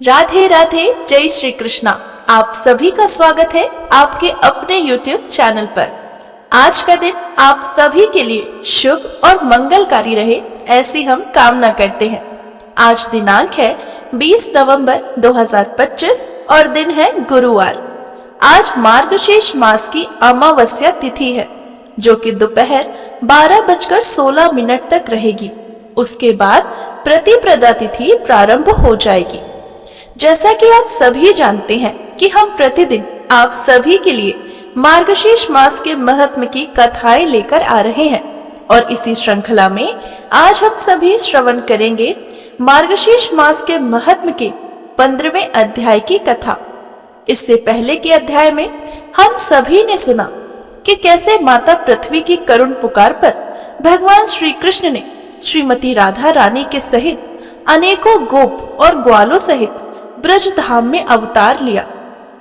राधे राधे, जय श्री कृष्णा। आप सभी का स्वागत है आपके अपने YouTube चैनल पर। आज का दिन आप सभी के लिए शुभ और मंगलकारी रहे, ऐसी हम कामना करते हैं। आज दिनांक है 20 नवंबर 2025 और दिन है गुरुवार। आज मार्गशीर्ष मास की अमावस्या तिथि है, जो कि दोपहर 12:16 तक रहेगी। उसके बाद प्रतिप्रदा तिथि प्रारंभ हो जाएगी। जैसा कि आप सभी जानते हैं कि हम प्रतिदिन आप सभी के लिए मार्गशीर्ष मास के महत्व की कथाएं लेकर आ रहे हैं, और इसी श्रृंखला में आज हम सभी श्रवण करेंगे मार्गशीर्ष मास के महत्व के 15वें अध्याय की कथा। इससे पहले के अध्याय में हम सभी ने सुना कि कैसे माता पृथ्वी की करुण पुकार पर भगवान श्री कृष्ण ने श्रीमती राधा रानी के सहित अनेकों गोप और ग्वालों सहित ब्रज धाम में अवतार लिया।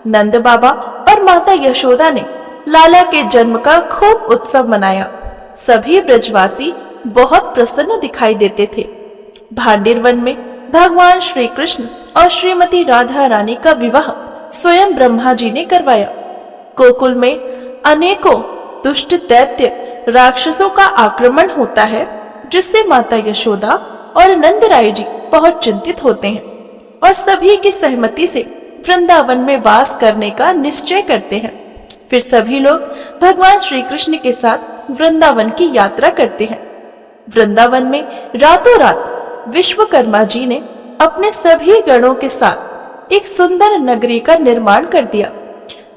नंद बाबा और माता यशोदा ने लाला के जन्म का खूब उत्सव मनाया। सभी ब्रजवासी बहुत प्रसन्न दिखाई देते थे। भांडेर वन में भगवान श्री कृष्ण और श्रीमती राधा रानी का विवाह स्वयं ब्रह्मा जी ने करवाया। गोकुल में अनेकों दुष्ट दैत्य राक्षसों का आक्रमण होता है, जिससे माता यशोदा और नंद राय जी बहुत चिंतित होते हैं और सभी की सहमति से वृंदावन में वास करने का निश्चय करते हैं। फिर सभी लोग भगवान श्री कृष्ण के साथ वृंदावन की यात्रा करते हैं। वृंदावन में रातों रात विश्वकर्मा जी ने अपने सभी गणों के साथ एक सुंदर नगरी का निर्माण कर दिया,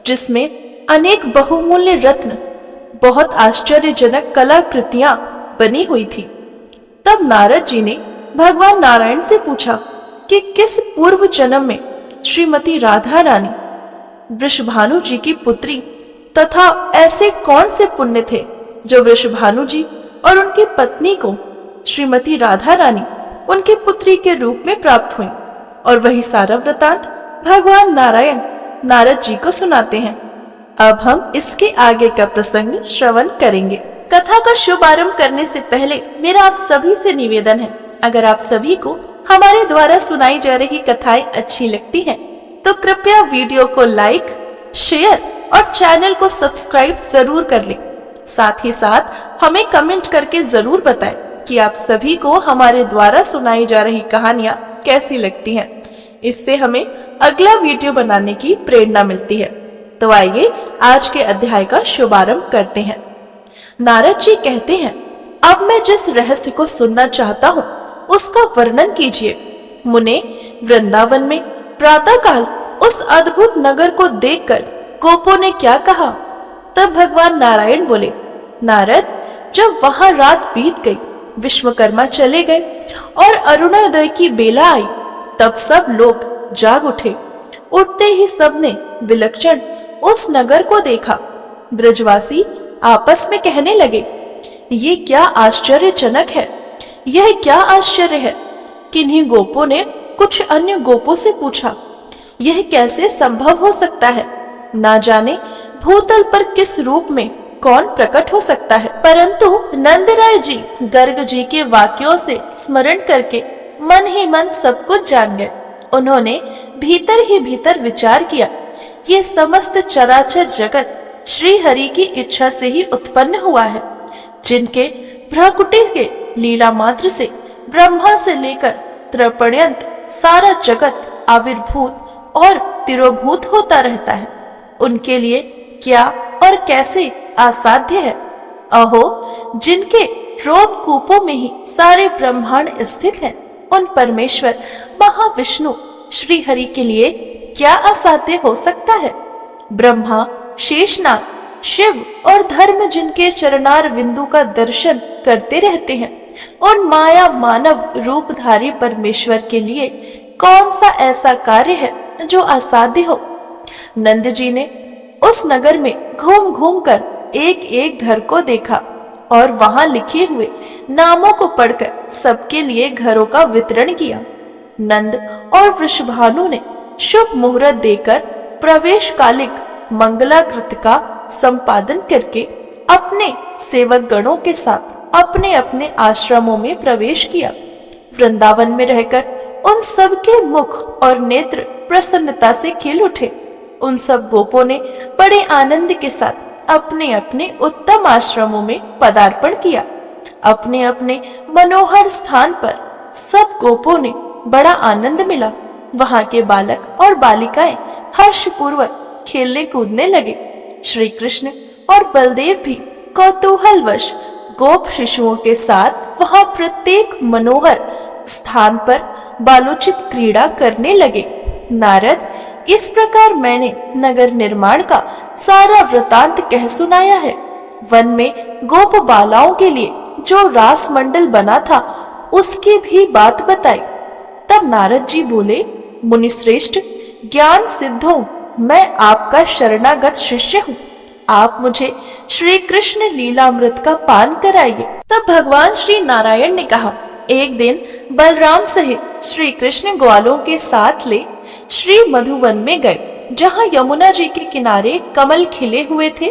जिसमें अनेक बहुमूल्य रत्न, बहुत आश्चर्यजनक कलाकृतियां बनी हुई थी। तब नारद जी ने भगवान नारायण से पूछा कि किस पूर्व जन्म में श्रीमती राधा रानी वृषभानु जी की पुत्री तथा ऐसे कौन से पुण्य थे जो वृषभानु जी और उनकी पत्नी को श्रीमती राधा रानी उनकी पुत्री के रूप में प्राप्त हुई। और वही सारा वृतांत भगवान नारायण नारद जी को सुनाते हैं। अब हम इसके आगे का प्रसंग श्रवण करेंगे। कथा का शुभारंभ करने से पहले मेरा आप सभी से निवेदन है, अगर आप सभी को हमारे द्वारा सुनाई जा रही कथाएं अच्छी लगती हैं, तो कृपया वीडियो को लाइक, शेयर और चैनल को सब्सक्राइब जरूर कर लें। साथ ही साथ हमें कमेंट करके जरूर बताएं कि आप सभी को हमारे द्वारा सुनाई जा रही कहानियां कैसी लगती हैं। इससे हमें अगला वीडियो बनाने की प्रेरणा मिलती है। तो आइए आज के अध्याय का शुभारंभ करते हैं। नारद जी कहते हैं, अब मैं जिस रहस्य को सुनना चाहता हूँ उसका वर्णन कीजिए। मुने, वृंदावन में प्रातःकाल उस अद्भुत नगर को देखकर गोपों ने क्या कहा? तब भगवान नारायण बोले, नारद, जब वहां रात बीत गई, विश्वकर्मा चले गए और अरुणोदय की बेला आई, तब सब लोग जाग उठे। उठते ही सबने विलक्षण उस नगर को देखा। ब्रजवासी आपस में कहने लगे, ये क्या आश्चर्यजनक है, यह क्या आश्चर्य है। किन्हीं गोपों ने कुछ अन्य गोपों से पूछा, यह कैसे संभव हो सकता है? ना जाने भूतल पर किस रूप में कौन प्रकट हो सकता है। परंतु नंदराय जी गर्ग जी के वाक्यों से स्मरण करके मन ही मन सब कुछ जान गए। उन्होंने भीतर ही भीतर विचार किया, ये समस्त चराचर जगत श्री हरि की इच्छा से ही उत्पन्न हुआ है, जिनके भ्रकुटी के लीला मात्र से ब्रह्मा से लेकर त्रिपर्यंत सारा जगत आविर्भूत और तिरोभूत होता रहता है। उनके लिए क्या और कैसे असाध्य है। अहो, जिनके रोम कूपों में ही सारे ब्रह्मांड स्थित हैं, उन परमेश्वर महाविष्णु श्री हरि के लिए क्या असाध्य हो सकता है। ब्रह्मा, शेषनाग, शिव और धर्म जिनके चरणार बिंदु का दर्शन करते रहते हैं, उन माया मानव रूपधारी परमेश्वर के लिए कौन सा ऐसा कार्य है जो असाध्य हो। नंद जी ने उस नगर में घूम घूम कर एक एक घर को देखा और वहां लिखे हुए नामों को पढ़कर सबके लिए घरों का वितरण किया। नंद और वृषभानु ने शुभ मुहूर्त देकर प्रवेश कालिक मंगलाकृत का संपादन करके अपने सेवक गणों के साथ अपने अपने आश्रमों में प्रवेश किया। वृंदावन में रहकर उन सबके मुख और नेत्र प्रसन्नता से खिल उठे। उन सब गोपों ने बड़े आनंद के साथ अपने अपने उत्तम आश्रमों में पदार्पण किया। अपने अपने मनोहर स्थान पर सब गोपों ने बड़ा आनंद मिला। वहां के बालक और बालिकाएं हर्षपूर्वक खेलने कूदने लगे। श्री कृष्ण और बलदेव भी कौतूहलवश गोप शिशुओं के साथ वहां प्रत्येक मनोहर स्थान पर बालोचित क्रीड़ा करने लगे। नारद, इस प्रकार मैंने नगर निर्माण का सारा वृतांत कह सुनाया है। वन में गोप बालाओं के लिए जो रास मंडल बना था उसकी भी बात बताई। तब नारद जी बोले, मुनि श्रेष्ठ, ज्ञान सिद्धों, मैं आपका शरणागत शिष्य हूँ। आप मुझे श्री कृष्ण लीलामृत का पान कराइए। तब भगवान श्री नारायण ने कहा, एक दिन बलराम सहित श्री कृष्ण ग्वालों के साथ ले श्री मधुवन में गए, जहाँ यमुना जी के किनारे कमल खिले हुए थे।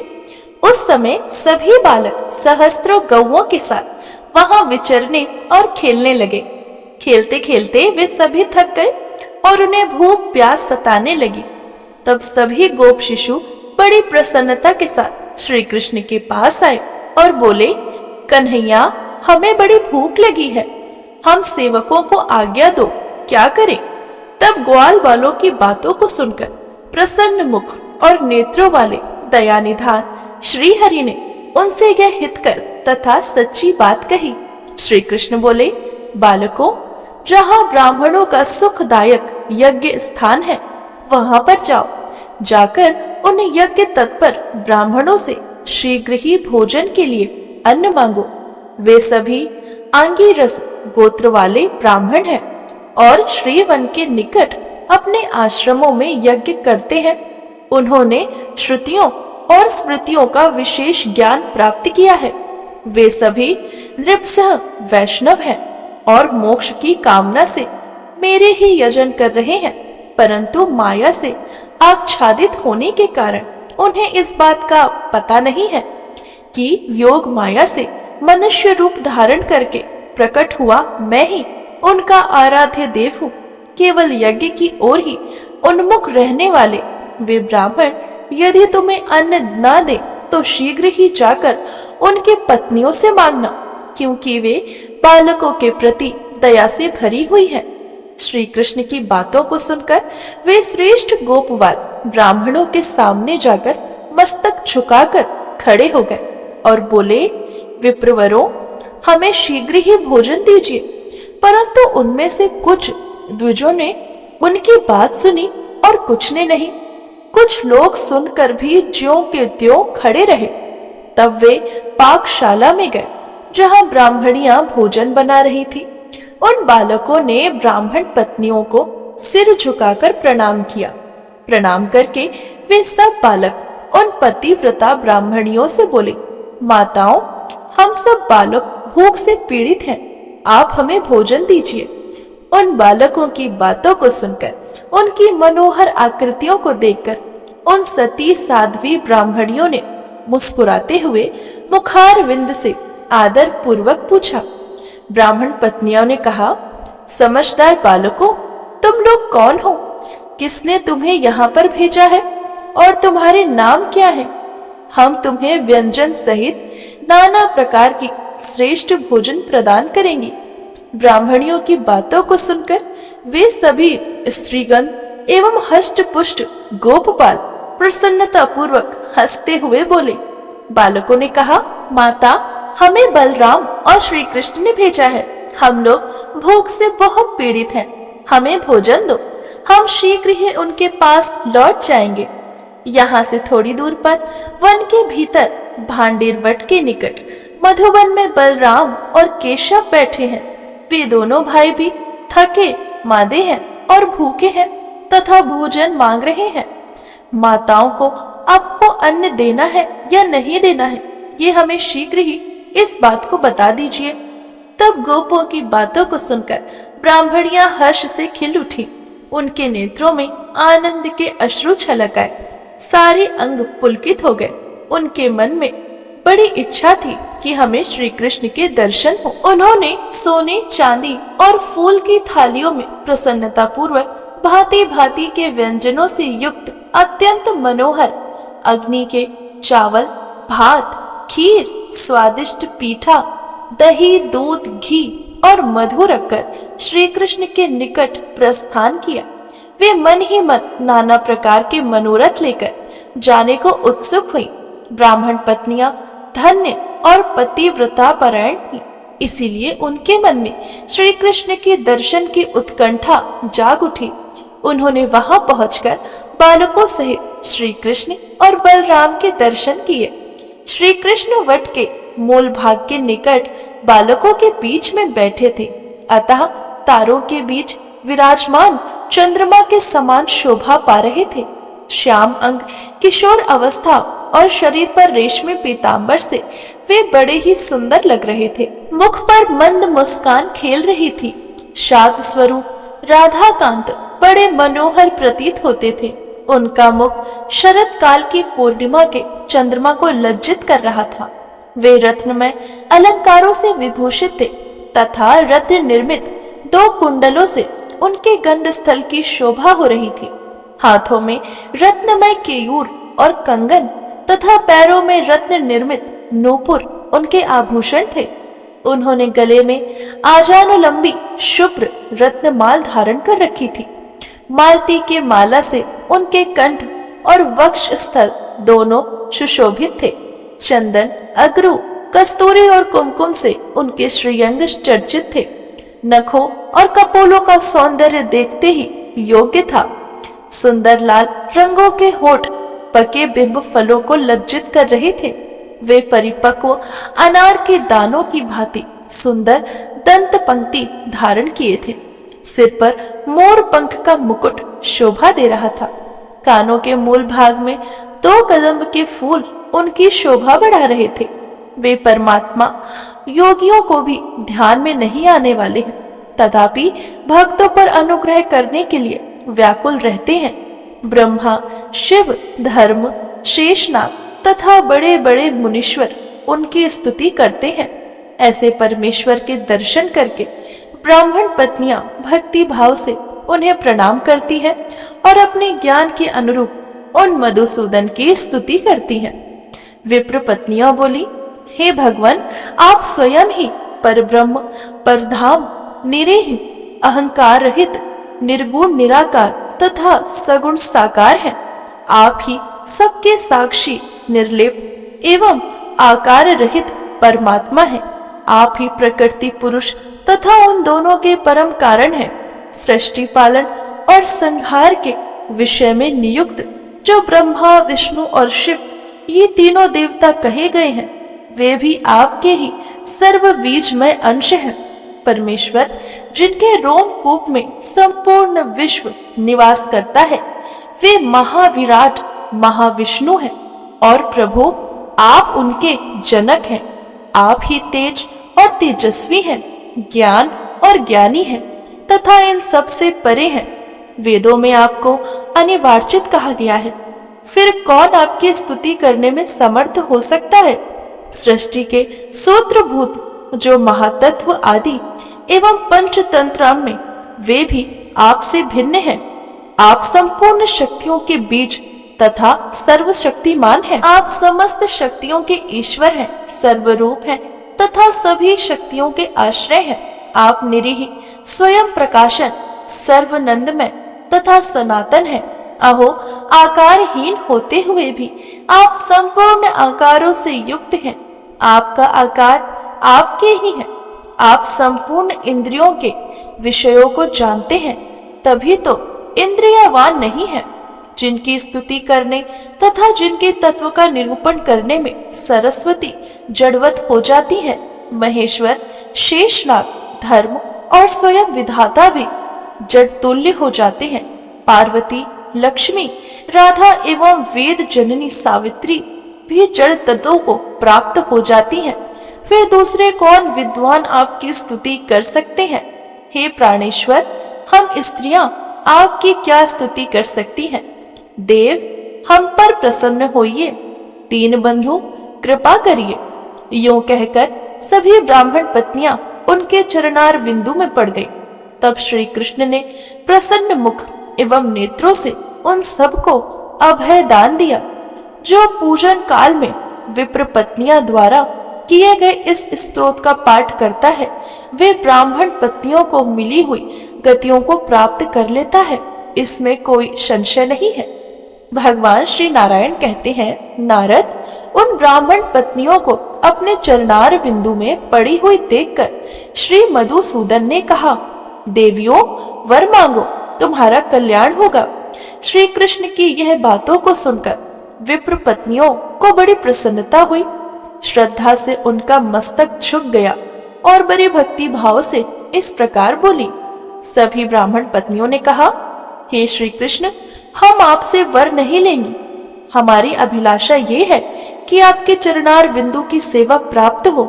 उस समय सभी बालक सहस्त्रों गौओं के साथ वहां विचरने और खेलने लगे। खेलते खेलते वे सभी थक गए और उन्हें भूख प्यास सताने लगी। तब सभी गोप शिशु बड़ी प्रसन्नता के साथ श्री कृष्ण के पास आए और बोले, कन्हैया, हमें बड़ी भूख लगी है, हम सेवकों को आज्ञा दो, क्या करें? तब ग्वाल वालों की बातों को सुनकर प्रसन्न मुख और नेत्रों वाले दयानिधान श्री हरि ने उनसे यह हितकर तथा सच्ची बात कही। श्री कृष्ण बोले, बालकों, जहाँ ब्राह्मणों का सुखदायक यज्ञ स्थान है वहां पर जाओ। जाकर उन यज्ञ तत्पर ब्राह्मणों से शीघ्र ही भोजन के लिए अन्न मांगो। वे सभी आंगिरस गोत्र वाले ब्राह्मण हैं और श्रीवन के निकट अपने आश्रमों में यज्ञ करते हैं। उन्होंने श्रुतियों और स्मृतियों का विशेष ज्ञान प्राप्त किया है। वे सभी नृपसह वैष्णव हैं और मोक्ष की कामना से मेरे ही यजन कर रहे हैं, परंतु माया से आच्छादित होने के कारण उन्हें इस बात का पता नहीं है कि योग माया से मनुष्य रूप धारण करके प्रकट हुआ मैं ही उनका आराध्य देव हूँ। केवल यज्ञ की ओर ही उन्मुख रहने वाले वे ब्राह्मण यदि तुम्हें अन्न न दे तो शीघ्र ही जाकर उनके पत्नियों से मांगना, क्योंकि वे बालकों के प्रति दया से भरी हुई है। श्री कृष्ण की बातों को सुनकर वे श्रेष्ठ गोपवाल ब्राह्मणों के सामने जाकर मस्तक झुकाकर खड़े हो गए और बोले, विप्रवरों, हमें शीघ्र ही भोजन दीजिए। परंतु उनमें से कुछ द्विजों ने उनकी बात सुनी और कुछ ने नहीं। कुछ लोग सुनकर भी ज्यों के त्यों खड़े रहे। तब वे पाकशाला में गए जहां ब्राह्मणियां भोजन बना रही थी। उन बालकों ने ब्राह्मण पत्नियों को सिर झुकाकर प्रणाम किया। प्रणाम करके वे सब बालक उन पतिव्रता ब्राह्मणियों से बोले, माताओं, हम सब बालक भूख से पीड़ित हैं, आप हमें भोजन दीजिए। उन बालकों की बातों को सुनकर, उनकी मनोहर आकृतियों को देखकर उन सती साध्वी ब्राह्मणियों ने मुस्कुराते हुए मुखार विंद से आदर पूर्वक पूछा। ब्राह्मण पत्नियों ने कहा, समझदार बालकों, तुम लोग कौन हो? किसने तुम्हें यहाँ पर भेजा है और तुम्हारे नाम क्या है? हम तुम्हें व्यंजन सहित नाना प्रकार की श्रेष्ठ भोजन प्रदान करेंगे। ब्राह्मणियों की बातों को सुनकर वे सभी स्त्रीगण एवं हष्ट पुष्ट गोपपाल प्रसन्नता पूर्वक हंसते हुए बोले। बालकों ने कहा, माता, हमें बलराम और श्री कृष्ण ने भेजा है। हम लोग भूख से बहुत पीड़ित हैं, हमें भोजन दो, हम शीघ्र ही उनके पास लौट जाएंगे। यहाँ से थोड़ी दूर पर वन के भीतर भांडेर वट के निकट मधुवन में बलराम और केशव बैठे हैं। वे दोनों भाई भी थके मादे हैं और भूखे हैं तथा भोजन मांग रहे हैं। माताओं को आपको अन्न देना है या नहीं देना है, ये हमें शीघ्र ही इस बात को बता दीजिए। तब गोपों की बातों को सुनकर ब्राह्मणियां हर्ष से खिल उठी। उनके नेत्रों में आनंद के अश्रु छलक आए, सारे अंग पुलकित हो गए। उनके मन में बड़ी इच्छा थी कि हमें श्री कृष्ण के दर्शन हो। उन्होंने सोने चांदी और फूल की थालियों में प्रसन्नता पूर्वक भांति भांति के व्यंजनों से युक्त अत्यंत मनोहर अग्नि के चावल, भात, खीर, स्वादिष्ट पीठा, दही, दूध, घी और मधु रखकर श्री कृष्ण के निकट प्रस्थान किया। वे मन ही मन नाना प्रकार के मनोरथ लेकर जाने को उत्सुक हुई। ब्राह्मण पत्नियां धन्य और पतिव्रता परायण थी, इसीलिए उनके मन में श्री कृष्ण के दर्शन की उत्कंठा जाग उठी। उन्होंने वहां पहुंचकर बालकों सहित श्री कृष्ण और बलराम के दर्शन किए। श्री कृष्ण वट के मूल भाग के निकट बालकों के बीच में बैठे थे, अतः तारों के बीच विराजमान चंद्रमा के समान शोभा पा रहे थे। श्याम अंग, किशोर अवस्था और शरीर पर रेशमी पीतांबर से वे बड़े ही सुंदर लग रहे थे। मुख पर मंद मुस्कान खेल रही थी। शांत स्वरूप राधा कांत बड़े मनोहर प्रतीत होते थे। उनका मुख शरद काल की पूर्णिमा के चंद्रमा को लज्जित कर रहा था। वे रत्नमय अलंकारों से विभूषित थे तथा रत्न निर्मित 2 कुंडलों से उनके गंड स्थल की शोभा हो रही थी। हाथों में रत्नमय केयूर और कंगन तथा पैरों में रत्न निर्मित नूपुर उनके आभूषण थे। उन्होंने गले में आजानुलंबी शुभ्र रत्नमाल धारण कर रखी थी। मालती के माला से उनके कंठ और वक्ष स्थल दोनों सुशोभित थे। चंदन, अगरू, कस्तूरी और कुमकुम से उनके श्रीअंग चर्चित थे। नखों और कपोलों का सौंदर्य देखते ही योग्य था। सुंदर लाल रंगों के होठ पके बिंब फलों को लज्जित कर रहे थे। वे परिपक्व अनार के दानों की भांति सुंदर दंत पंक्ति धारण किए थे। सिर पर मोर पंख का मुकुट शोभा दे रहा था। कानों के मूल भाग में 2 कदम्ब के फूल उनकी शोभा बढ़ा रहे थे। वे परमात्मा योगियों को भी ध्यान में नहीं आने वाले हैं, तथापि भक्तों पर अनुग्रह करने के लिए व्याकुल रहते हैं। ब्रह्मा, शिव, धर्म, शेषनाग तथा बड़े बड़े मुनीश्वर उनकी स्तुति करते हैं। ऐसे परमेश्वर के दर्शन करके ब्राह्मण पत्नियां भक्ति भाव से उन्हें प्रणाम करती हैं और अपने ज्ञान के अनुरूप उन मधुसूदन की स्तुति करती हैं। विप्र पत्नियां बोली, हे भगवान, आप स्वयं ही परब्रह्म, परधाम, निरेह, अहंकार रहित, निर्गुण निराकार तथा सगुण साकार हैं। आप ही सबके साक्षी, निर्लेप एवं आकार रहित परमात्मा हैं। आप ही प्रकृति पुरुष तथा उन दोनों के परम कारण हैं। सृष्टि पालन और संहार के विषय में नियुक्त जो ब्रह्मा, विष्णु और शिव ये तीनों देवता कहे गए हैं, वे भी आपके ही सर्वबीजमय अंश हैं। परमेश्वर जिनके रोमकूप में संपूर्ण विश्व निवास करता है, वे महाविराट महाविष्णु हैं और प्रभु आप उनके जनक हैं। आप ही तेज और तेजस्वी हैं, ज्ञान और ज्ञानी हैं तथा इन सब से परे हैं। वेदों में आपको अनिवार्चित कहा गया है, फिर कौन आपकी स्तुति करने में समर्थ हो सकता है। सृष्टि के सूत्रभूत जो महातत्व आदि एवं पंचतंत्राम में वे भी आपसे भिन्न हैं। आप संपूर्ण शक्तियों के बीज तथा सर्वशक्तिमान हैं। आप समस्त शक्तियों के ईश्वर हैं, सर्वरूप हैं तथा सभी शक्तियों के आश्रय हैं। आप निरीह, स्वयं प्रकाशन, सर्वनंदमय तथा सनातन हैं। अहो, आकारहीन होते हुए भी आप संपूर्ण आकारों से युक्त हैं। आपका आकार आपके ही है। आप संपूर्ण इंद्रियों के विषयों को जानते हैं, तभी तो इंद्रियवान नहीं है। जिनकी स्तुति करने तथा जिनके तत्व का निरूपण करने में सरस्वती जड़वत हो जाती है, महेश्वर, शेषनाग, धर्म और स्वयं विधाता भी जड़ तुल्य हो जाते हैं। पार्वती, लक्ष्मी, राधा एवं वेद जननी सावित्री भी जड़ तत्वों को प्राप्त हो जाती हैं। फिर दूसरे कौन विद्वान आपकी स्तुति कर सकते हैं। हे प्राणेश्वर, हम स्त्रियां आपकी क्या स्तुति कर सकती हैं। देव, हम पर प्रसन्न होइए। 3 बंधु कृपा करिए। यूं कहकर सभी ब्राह्मण पत्नियां उनके चरणार बिंदु में पड़ गई। तब श्री कृष्ण ने प्रसन्न मुख एवं नेत्रों से उन सबको अभय दान दिया। जो पूजन काल में विप्र पत्नियां द्वारा किए गए इस स्तोत्र का पाठ करता है, वे ब्राह्मण पत्नियों को मिली हुई गतियों को प्राप्त कर लेता है, इसमें कोई संशय नहीं है। भगवान श्री नारायण कहते हैं, नारद, उन ब्राह्मण पत्नियों को अपने चरणार बिंदु में पड़ी हुई देखकर श्री मधुसूदन ने कहा, देवियों, वर मांगो, तुम्हारा कल्याण होगा। श्री कृष्ण की यह बातों को सुनकर विप्र पत्नियों को बड़ी प्रसन्नता हुई। श्रद्धा से उनका मस्तक झुक गया और बड़ी भक्ति भाव से इस प्रकार बोली। सभी ब्राह्मण पत्नियों ने कहा, हे श्री कृष्ण, हम आपसे वर नहीं लेंगे। हमारी अभिलाषा ये है कि आपके चरणार बिंदु की सेवा प्राप्त हो,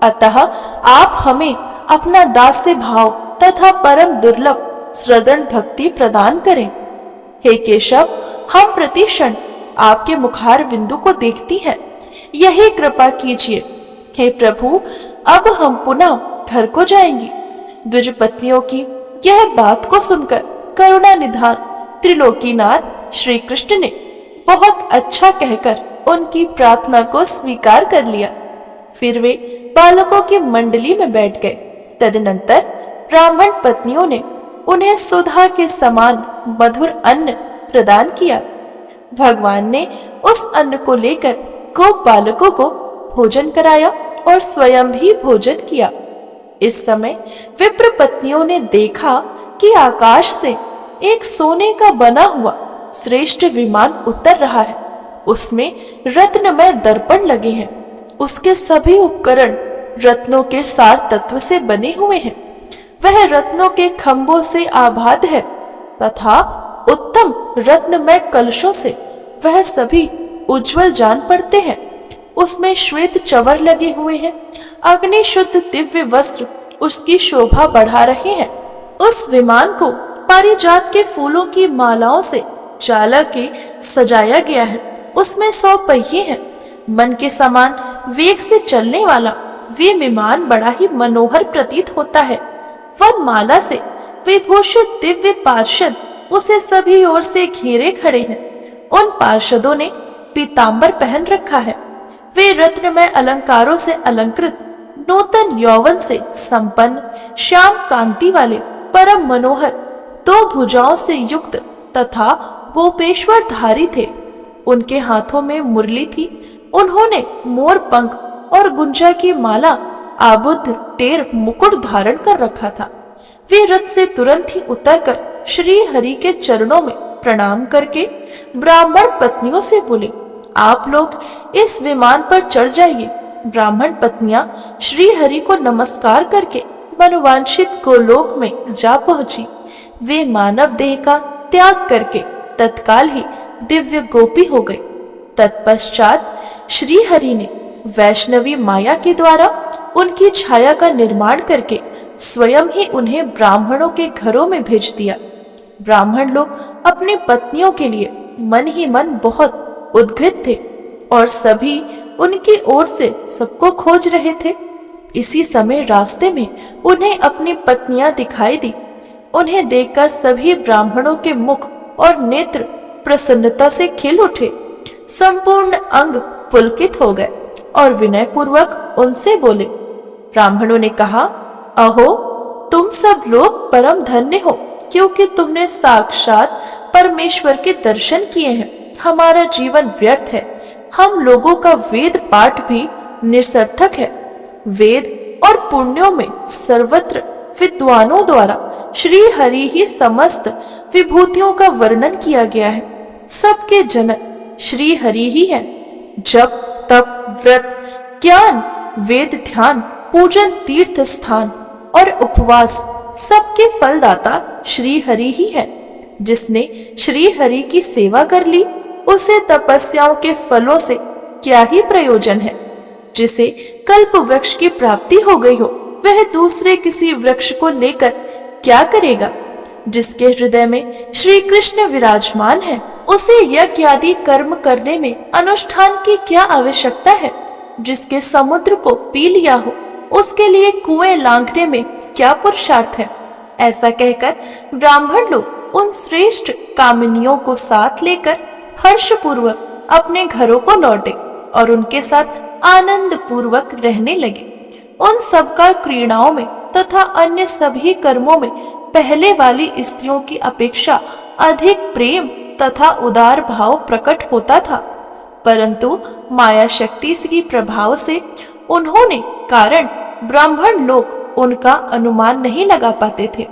अतः आप हमें अपना दास्य भाव तथा परम दुर्लभ श्रद्धण भक्ति प्रदान करें। हे केशव, हम प्रतिक्षण आपके मुखार बिंदु को देखती हैं, यही कृपा कीजिए। हे प्रभु, अब हम पुनः घर को जाएंगी। द्विज पत्नियों की यह बात को सुनकर करुणा निधान त्रिलोकीनाथ श्री कृष्ण ने बहुत अच्छा कहकर उनकी प्रार्थना को स्वीकार कर लिया। फिर वे बालकों की मंडली में बैठ गए। तदनंतर ब्राह्मण पत्नियों ने उन्हें सुधा के समान मधुर अन्न प्रदान किया। भगवान ने उस अन्न को लेकर गोप बालकों को भोजन कराया और स्वयं भी भोजन किया। इस समय विप्र पत्नियों ने देखा कि आकाश से एक सोने का बना हुआ श्रेष्ठ विमान उतर रहा है। उसमें रत्नमय दर्पण लगे हैं। उसके सभी उपकरण रत्नों के सार तत्व से बने हुए हैं। वह रत्नों के खंभों से आबाद है तथा उत्तम रत्नमय कलशों से वह सभी उज्जवल जान पड़ते हैं। उसमें श्वेत चवर लगे हुए हैं। अग्नि शुद्ध दिव्य वस्त्र उसकी शोभा बढ़ा रहे हैं। उस विमान को पारिजात के फूलों की मालाओं से जाला के सजाया गया है। उसमें 100 पहिए हैं। मन के समान वेग से चलने वाला वे विमान बड़ा ही मनोहर प्रतीत होता है। वह माला से विभूषित दिव्य पार्षद उसे सभी ओर से घेरे खड़े हैं। उन पार्षदों ने पीतांबर पहन रखा है। वे रत्नमय अलंकारों से अलंकृत, नूतन यौवन से संपन्न, श्याम कांति वाले, परम मनोहर, 2 भुजाओं से युक्त तथा गोपेश्वर धारी थे। उनके हाथों में मुरली थी। उन्होंने मोर पंख और गुंजा की माला आबुद्ध टेर मुकुट धारण कर रखा था। वे रथ से तुरंत ही उतरकर श्री हरि के चरणों में प्रणाम करके ब्राह्मण पत्नियों से बोले, आप लोग इस विमान पर चढ़ जाइए। ब्राह्मण पत्नियां श्री हरि को नमस्कार करके मनोवांछित गोलोक में जा पहुंची। वे मानव देह का त्याग करके तत्काल ही दिव्य गोपी हो गई। तत्पश्चात श्री हरि ने वैष्णवी माया के द्वारा उनकी छाया का निर्माण करके स्वयं ही उन्हें ब्राह्मणों के घरों में भेज दिया। ब्राह्मण लोग अपनी पत्नियों के लिए मन ही मन बहुत उद्ग्रीव थे और सभी उनकी ओर से सबको खोज रहे थे। इसी समय रास्ते में उन्हें अपनी पत्नियां दिखाई दी। उन्हें देखकर सभी ब्राह्मणों के मुख और नेत्र प्रसन्नता से खिल उठे। संपूर्ण अंग पुलकित हो गए और विनय पूर्वक उनसे बोले। ब्राह्मणों ने कहा, अहो, तुम सब लोग परम धन्य हो, क्योंकि तुमने साक्षात परमेश्वर के दर्शन किए हैं। हमारा जीवन व्यर्थ है। हम लोगों का वेद पाठ भी निरर्थक है। वेद और पुण्यों में सर्वत्र विद्वानों द्वारा श्री हरि ही समस्त विभूतियों का वर्णन किया गया है। सबके जनक श्री हरि ही है। जप, तप, व्रत, ज्ञान, वेद, ध्यान, पूजन, तीर्थ स्थान और उपवास सबके फलदाता श्री हरि ही है। जिसने श्री हरि की सेवा कर ली, उसे तपस्याओं के फलों से क्या ही प्रयोजन है। जिसे कल्प वृक्ष की प्राप्ति हो गई हो, वह दूसरे किसी वृक्ष को लेकर क्या करेगा। जिसके हृदय में श्री कृष्ण विराजमान है, उसे यज्ञ आदि कर्म करने में अनुष्ठान की क्या आवश्यकता है। जिसके समुद्र को पी लिया हो, उसके लिए कुएं लांघने में क्या पुरुषार्थ है। ऐसा कहकर ब्राह्मण लोग उन श्रेष्ठ कामिनियों को साथ लेकर हर्षपूर्वक अपने घरों को लौटे और उनके साथ आनंद पूर्वक रहने लगे। उन सबका क्रीड़ाओं में तथा अन्य सभी कर्मों में पहले वाली स्त्रियों की अपेक्षा अधिक प्रेम तथा उदार भाव प्रकट होता था, परंतु माया शक्ति के प्रभाव से उन्होंने कारण ब्राह्मण लोग उनका अनुमान नहीं लगा पाते थे।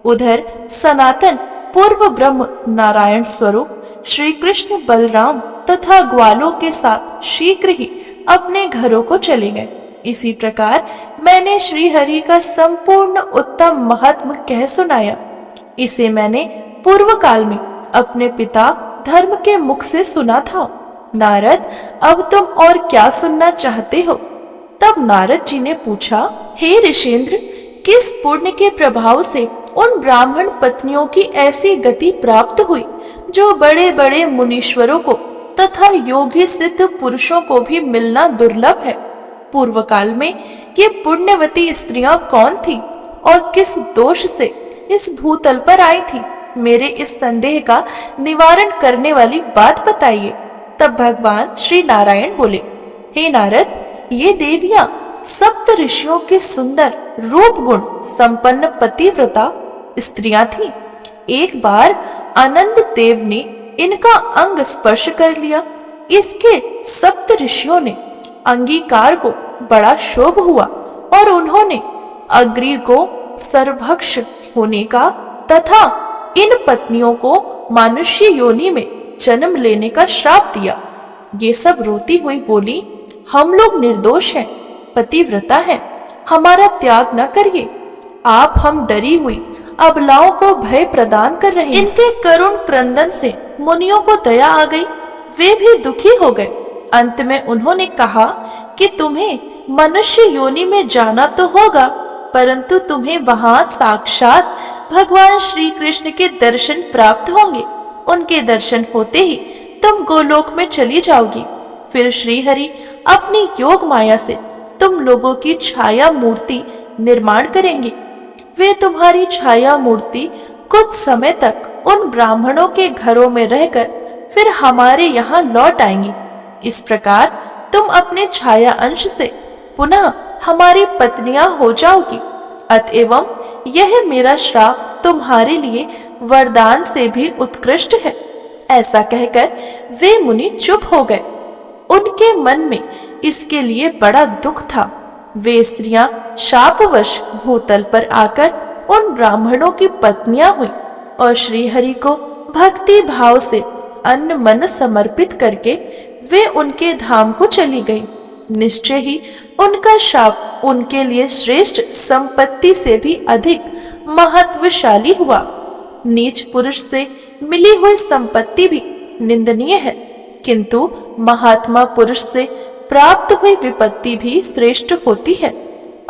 उधर सनातन पूर्व ब्रह्म नारायण स्वरूप श्री कृष्ण बलराम तथा ग्वालों के साथ शीघ्र ही अपने घरों को चले गए। इसी प्रकार मैंने श्री हरि का संपूर्ण उत्तम महात्म कह सुनाया। इसे मैंने पूर्व काल में अपने पिता धर्म के मुख से सुना था। नारद, अब तुम और क्या सुनना चाहते हो? तब नारद जी ने पूछा, हे ऋषेंद्र, किस पुण्य के प्रभाव से उन ब्राह्मण पत्नियों की ऐसी गति प्राप्त हुई जो बड़े बड़े मुनीश्वरों को तथा योगी सिद्ध पुरुषों को भी मिलना दुर्लभ है? पूर्व काल में ये पुण्यवती स्त्रियां कौन थी और किस दोष से इस भूतल पर आई थी? मेरे इस संदेह का निवारण करने वाली बात बताइए। तब भगवान श्री नारायण बोले, हे नारद, ये देवियां सप्त ऋषियों के सुंदर रूप गुण संपन्न पतिव्रता स्त्रियां थीं। एक बार आनंद देव ने इनका अंग स्पर्श कर लिया। इसके सप्त ऋषियों ने अंगीकार को बड़ा शोभ हुआ और उन्होंने अग्नि को सर्वभक्ष होने का तथा इन पत्नियों को मनुष्य योनि में जन्म लेने का श्राप दिया। ये सब रोती हुई बोली, हम लोग निर्दोष हैं, पतिव्रता हैं, हमारा त्याग न करिए। आप हम डरी हुई अबलाओं को भय प्रदान कर रहे हैं। इनके करुण क्रंदन से मुनियों को दया आ गई, वे भी दुखी हो गए। अंत में उन्होंने कहा कि तुम्हें मनुष्य योनि में जाना तो होगा, परंतु तुम्हें वहां साक्षात भगवान श्री कृष्ण के दर्शन प्राप्त होंगे। उनके दर्शन होते ही तुम गोलोक में चली जाओगी। फिर श्री हरि अपनी योग माया से तुम लोगों की छाया मूर्ति निर्माण करेंगे। वे तुम्हारी छाया मूर्ति कुछ समय तक उन ब्राह्मणों के घरों में रहकर फिर हमारे यहाँ लौट आएंगी। इस प्रकार तुम अपने छाया अंश से पुनः हमारी पत्नियां हो जाओगी। अतएव यह मेरा श्राप तुम्हारे लिए वरदान से भी उत्कृष्ट है। ऐसा कहकर वे मुनि चुप हो गए। उनके मन में इसके लिए बड़ा दुख था। वे स्त्रियां शापवश भूतल पर आकर उन ब्राह्मणों की पत्नियां हुई और श्रीहरि को भक्ति भाव से अन्न मन समर्पित करके वे उनके धाम को चली गई। निश्चय ही उनका शाप उनके लिए श्रेष्ठ संपत्ति से भी अधिक महत्वशाली हुआ। नीच पुरुष से मिली हुई संपत्ति भी निंदनीय है, किंतु महात्मा पुरुष से प्राप्त हुई विपत्ति भी श्रेष्ठ होती है।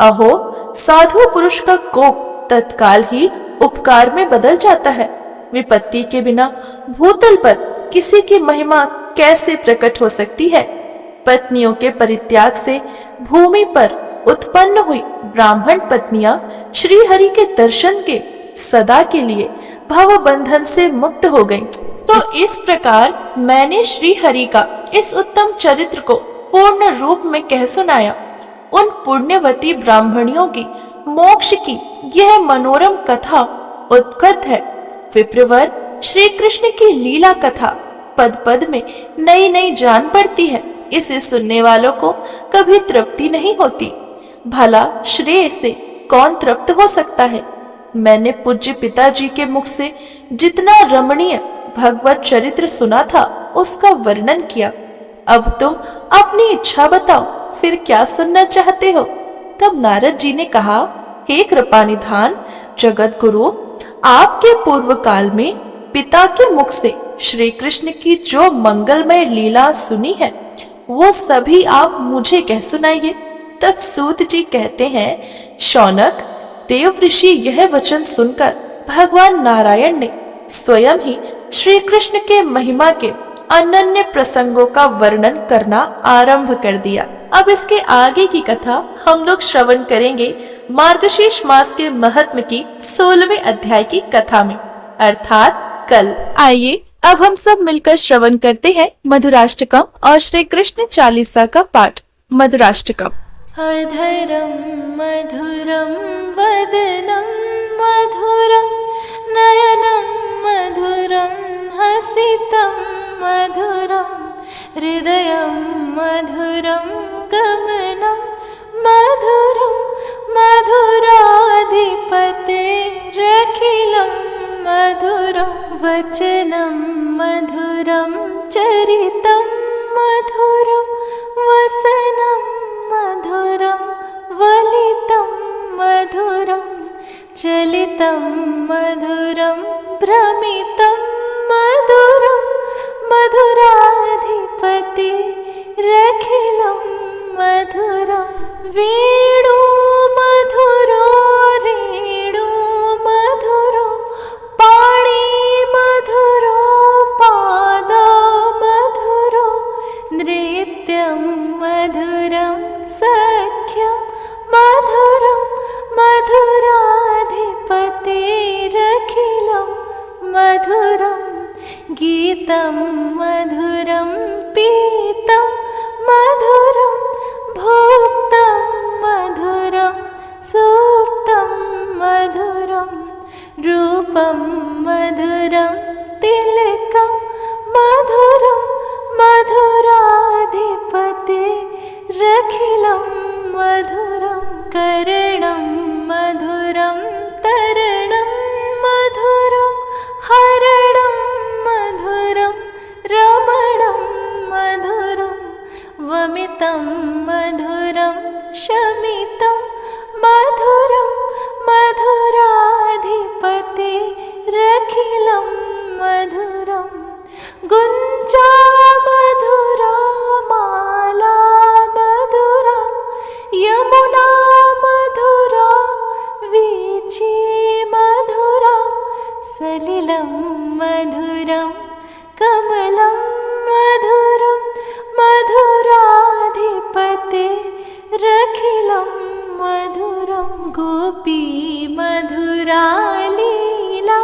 अहो, साधु पुरुष का कोप तत्काल ही उपकार में बदल जाता है। विपत्ति के बिना भूतल पर किसी की महिमा कैसे प्रकट हो सकती है? पत्नियों के परित्याग से भूमि पर उत्पन्न हुई ब्राह्मण पत्नियां श्री हरि के दर्शन के सदा के लिए भव बंधन से मुक्त हो गईं। तो इस प्रकार मैंने श्री हरि का इस उत्तम चरित्र को पूर्ण रूप में कह सुनाया। उन पुण्यवती ब्राह्मणियों की मोक्ष की यह मनोरम कथा उत्कट है। विप्रवर, श्री कृष्ण की लीला कथा पद पद में नई नई जान पड़ती है। इसे सुनने वालों को कभी तृप्ति नहीं होती। भला श्रेय से कौन तृप्त हो सकता है? मैंने पूज्य पिताजी के मुख से जितना रमणीय भगवत चरित्र सुना था उसका वर्णन किया। अब तुम अपनी इच्छा बताओ, फिर क्या सुनना चाहते हो? तब नारद जी ने कहा, हे कृपानिधान जगत गुरु, आपके पूर्व काल में पिता के मुख से श्री कृष्ण की जो मंगलमय लीला सुनी है वो सभी आप मुझे कह सुनाइए। तब सूत जी कहते हैं, शौनक, देव ऋषि यह वचन सुनकर भगवान नारायण ने स्वयं ही श्री कृष्ण के महिमा के अनन्य प्रसंगों का वर्णन करना आरंभ कर दिया। अब इसके आगे की कथा हम लोग श्रवण करेंगे मार्गशीर्ष मास के महात्म्य की 16वें अध्याय की कथा में, अर्थात कल। आइए अब हम सब मिलकर श्रवण करते हैं मधुराष्टकम और श्री कृष्ण चालीसा का पाठ। मधुराष्टकम। अधरं मधुरं वदनं मधुरं नयनं मधुरं हसितं मधुरं हृदयं मधुरं गमनं मधुरं मधुराधिपतेरखिलं मधुरं वचनं मधुरं चरितं मधुरं वसनं मधुरं वलितं मधुरं चलितं मधुरं भ्रमितं मधुरं मधुराधिपतिरखिलं मधुरं वेणु मधुरो रेणु मधुरो पाणि मधुरो पाद मधुरो नृत्यं मधुरं सख्यं मधुरं मधुराधिपतिरखिलं मधुरं गीतं मधुरं पीतं मधुरं भोक्तं मधुरं सुप्तं मधुरं रूपं मधुरं तिलकं मधुरं मधुराधिपतिरखिलं मधुरं करणं मधुरं तरणं मधुरं हरणं मधुरं रमणं मधुरं वमितं मधुरं शमितं मधुरं मधुराधिपतिरखिलं मधुरं गुञ्जा मधुरा माला मधुरा यमुना मधुरा वीची मधुरा सलिलं मधुरं कमलं मधुरं मधुराधिपतिरखिलं मधुरं गोपी मधुरा लीला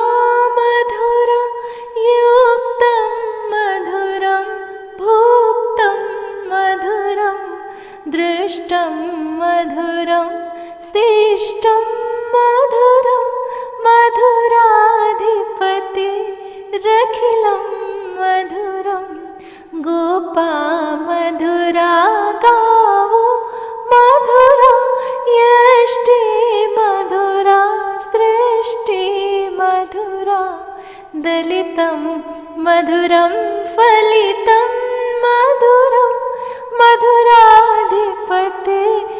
मधुरा युक्तं मधुरं भोक्तं मधुरं दृष्टं मधुरं शिष्टं मधुरं मधुराधिपतिरखिलं मधुरं गोपा मधुरा गावो मधुरा यष्टि मधुरा सृष्टि मधुरा दलितं मधुरं फलितं मधुरं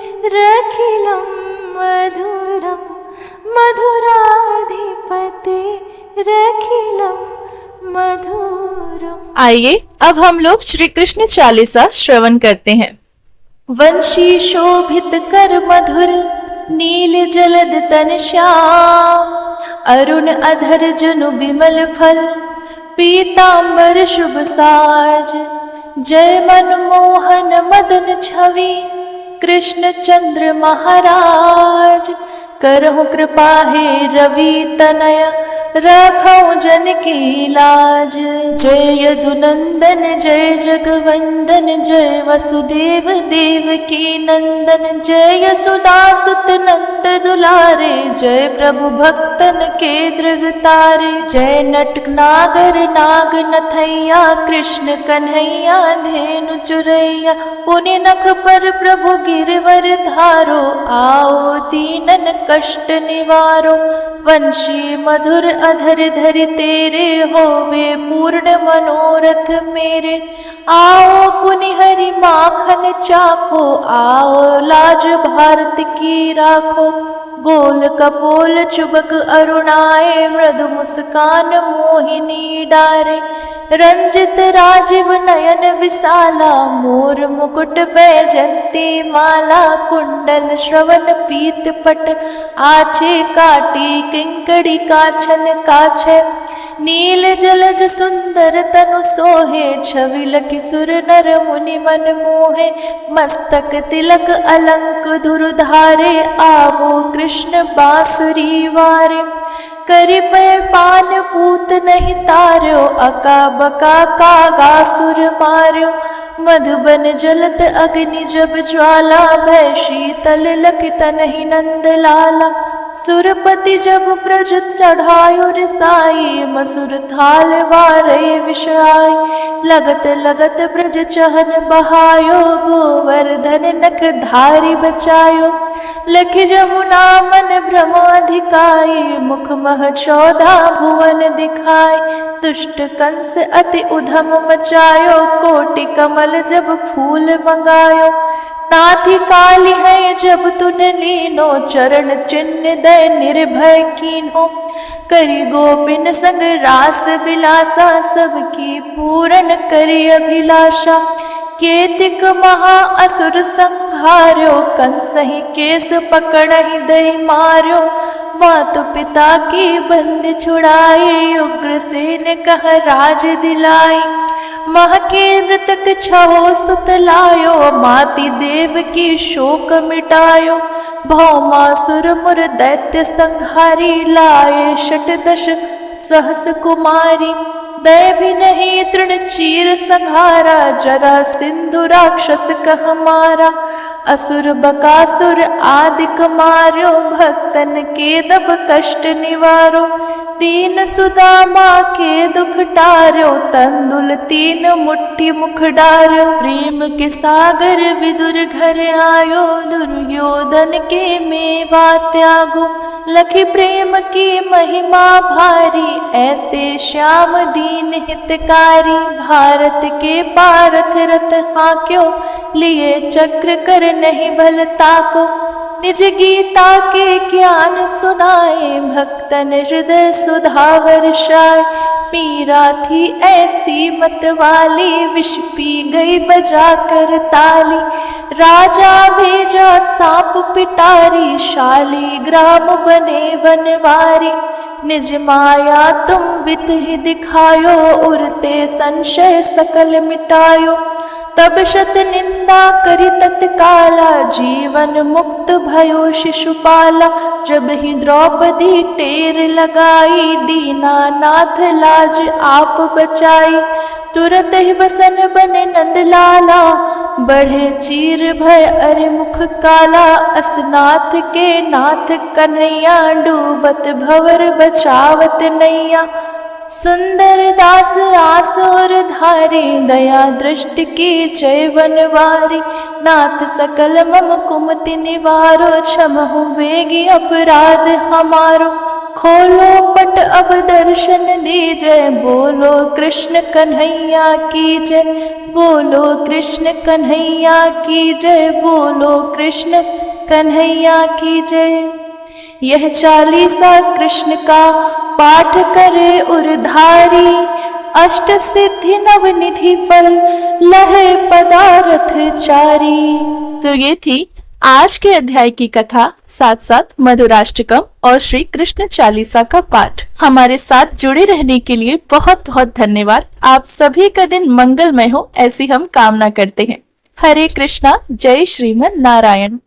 मधुराधिपतिरखिलं मधुरं मधुराधिपतिरखिलं मधुरम। आइए अब हम लोग श्री कृष्ण चालीसा श्रवण करते हैं। वंशी शोभित कर मधुर नील जलद तन श्याम अरुण अधर जनु बिमल फल पीतांबर शुभ साज जय मनमोहन मदन छवि कृष्ण चंद्र महाराज करहु कृपा हे रवि तनय रखो जन की लाज। जय यदुनंदन जय जगवंदन जय वसुदेव देव की नंदन जय यशोदासुत नंद दुलारे जय प्रभु भक्तन के दृग तारे जय नट नागर नाग नथैया कृष्ण कन्हैया धेनु चुरैया पुण्य नख पर प्रभु गिरवर धारो आओ दीनन कष्ट निवारो वंशी मधुर अधर धर तेरे होवे पूर्ण मनोरथ मेरे आओ पुनि हरि माखन चाखो आओ लाज भारत की राखो बोल कपोल चुबक अरुणाए मृदु मुस्कान मोहिनी डारे रंजित राजीव नयन विशाला मोर मुकुट वैजंती माला कुंडल श्रवण पीत पट आछे काटी किंकड़ी काछन काछे नील जलज सुंदर तनु सोहे, छविल किशोर नर मुनि मन मोहे। मस्तक तिलक अलंक धुर धारे, आवो कृष्ण बांसुरी वारे। करि पय पान पूत नहीं तार्यो, अका बका कागासुर मार्यो। मधुबन जलत अग्नि जब ज्वाला, भय शीतल लखित नहीं नंद लाला। सुरपति जब ब्रज चढ़ायो रिसाई, मसुर थाल वारे विष आई। लगत लगत ब्रज चहन बहायो, गोवर्धन नख धारी बचायो। लख जमुना मन भ्रमाधिकाई, मुख मह 14 भुवन दिखाई। दुष्ट कंस अति उधम मचायो, कोटि कमल जब फूल मंगायो। नाथी काली है जब तुन लीनो, चरण चिन्ह दय निर्भय कीन्हो। करि गोपिन संग रास बिलासा, सबकी पूरन करि अभिलाषा। केतिक महा असुर संहार्यो, कंसहि केस पकड़हि दई मार्यो। मातु पिता की बंदी छुड़ाई, उग्रसेन कह राज दिलाई। मह के मृतक छहो सुत लायो, माति देव की शोक मिटायो। भौमासुर मुर दैत्य संहारी, लाए 68 सहस कुमारी। दय भी नहीं तृण चीर संहारा, जरा सिंधु राक्षस कह मारा। असुर बकासुर आदिक मार्यो, भक्तन के दब कष्ट निवारो। दीन सुदामा के दुख टार्यो, तंदुल 3 मुट्ठी मुख डार्यो। प्रेम के सागर विदुर घर आयो, दुर्योधन के मेवा त्यागो। लखी प्रेम की महिमा भारी, ऐसे श्याम दीन हितकारी। भारत के पारथ रथ हाक्यो, लिए चक्र कर नहीं भलता को। निज गीता के ज्ञान सुनाए, भक्तन हृदय सुधा वर्षाए। मीरा थी ऐसी मत वाली, विष पी गई बजा कर ताली। राजा भेजा सांप पिटारी, शाली ग्राम बने बनवारी। निज माया तुम वित ही दिखायो, उरते संशय सकल मिटायो। तब शत निंदा करी तत्काला, जीवन मुक्त भयो शिशुपाला। जब ही द्रौपदी टेर लगाई, दीनानाथ लाज आप बचाई। तुरत ही बसन बने नंदलाला, बढ़े चीर भय अरे मुख काला। असनाथ के नाथ कन्हैया, डूबत भवर बचावत नैया। सुंदर दास आसुर धारी, दया दृष्टि की जय बनवारी। नाथ सकल मम कुमति निवारो, क्षमहु वेगी अपराध हमारो। खोलो पट अब दर्शन दीजय, बोलो कृष्ण कन्हैया की जय। बोलो कृष्ण कन्हैया की जय, बोलो कृष्ण कन्हैया की जय। यह 40 कृष्ण का पाठ करे उरधारी, अष्ट सिद्धि नवनिधि फल लहे पदारथ चारी। तो ये थी आज के अध्याय की कथा, साथ साथ मधुराष्टकम और श्री कृष्ण चालीसा का पाठ। हमारे साथ जुड़े रहने के लिए बहुत बहुत धन्यवाद। आप सभी का दिन मंगलमय हो, ऐसी हम कामना करते हैं। हरे कृष्णा, जय श्रीमन नारायण।